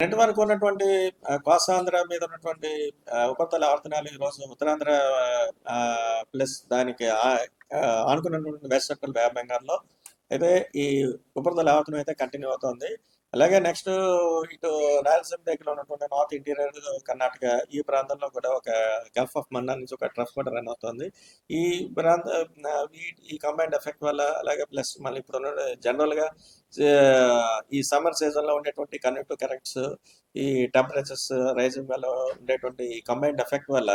నిన్నటి వరకు ఉన్నటువంటి కోస్తాంధ్ర మీద ఉన్నటువంటి ఉపరితల ఆవర్తనాలు ఈరోజు ఉత్తరాంధ్ర ప్లస్ దానికి ఆనుకున్నటువంటి వెస్ట్ సెంట్రల్ బే ఆఫ్ బెంగాల్లో అయితే ఈ ఉపరితల ఆవర్తనం అయితే కంటిన్యూ అవుతుంది. అలాగే నెక్స్ట్ ఇటు రాయలసీమ దగ్గర ఉన్నటువంటి నార్త్ ఇంటీరియర్ కర్ణాటక ఈ ప్రాంతంలో కూడా ఒక గల్ఫ్ ఆఫ్ మన్నార్ నుంచి ఒక ట్రఫ్ కూడా రన్ అవుతుంది. ఈ ప్రాంత ఈ కంబైన్డ్ ఎఫెక్ట్ వల్ల అలాగే ప్లస్ మళ్ళీ ఇప్పుడు జనరల్గా ఈ సమ్మర్ సీజన్లో ఉండేటువంటి కన్వెక్టివ్ కరెంట్స్ ఈ టెంపరేచర్స్ రైజింగ్ వల్ల ఉండేటువంటి కంబైన్డ్ ఎఫెక్ట్ వల్ల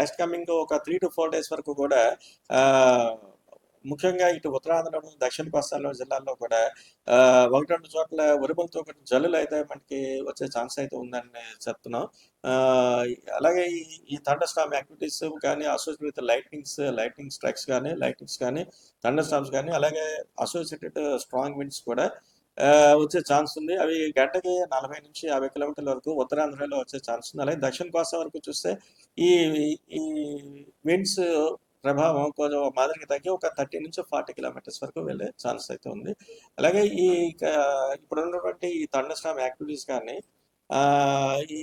నెక్స్ట్ కమింగ్ ఒక 3 to 4 days వరకు కూడా ముఖ్యంగా ఇటు ఉత్తరాంధ్రలో దక్షిణ కోస్తాలో జిల్లాల్లో కూడా 1-2 చోట్ల ఉరుములతో జల్లులు అయితే మనకి వచ్చే ఛాన్స్ అయితే ఉందని చెప్తున్నాం. అలాగే ఈ థండర్ స్టార్మ్ యాక్టివిటీస్ కానీ అసోసియేటెడ్ లైట్నింగ్ స్ట్రైక్స్ కానీ థండర్ స్టార్మ్స్ కానీ అలాగే అసోసియేటెడ్ స్ట్రాంగ్ విండ్స్ కూడా వచ్చే ఛాన్స్ ఉంది. అవి గంటకి 40 నుంచి 50 కిలోమీటర్ల వరకు ఉత్తరాంధ్రలో వచ్చే ఛాన్స్ ఉంది. అలాగే దక్షిణ కోస్తా వరకు చూస్తే ఈ ఈ విండ్స్ ప్రభావం కొంచెం మాదిరికి తగ్గి ఒక 30 నుంచి 40 కిలోమీటర్స్ వరకు వెళ్ళే ఛాన్స్ అయితే ఉంది. అలాగే ఇప్పుడు ఉన్నటువంటి ఈ థండర్ స్టార్మ్ యాక్టివిటీస్ కానీ ఈ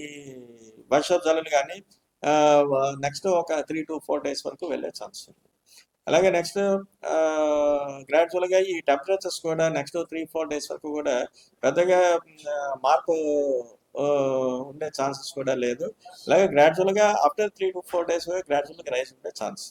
వర్షపు జల్లులు కానీ నెక్స్ట్ ఒక 3 to 4 days వరకు వెళ్ళే ఛాన్స్ ఉంది. అలాగే నెక్స్ట్ గ్రాడ్యువల్గా ఈ టెంపరేచర్స్ కూడా నెక్స్ట్ 3-4 days వరకు కూడా పెద్దగా మార్పు ఉండే ఛాన్సెస్ కూడా లేదు. అలాగే గ్రాడ్యువల్గా ఆఫ్టర్ 3 to 4 days గ్రాడ్యువల్గా రైజ్ ఉండే ఛాన్స్.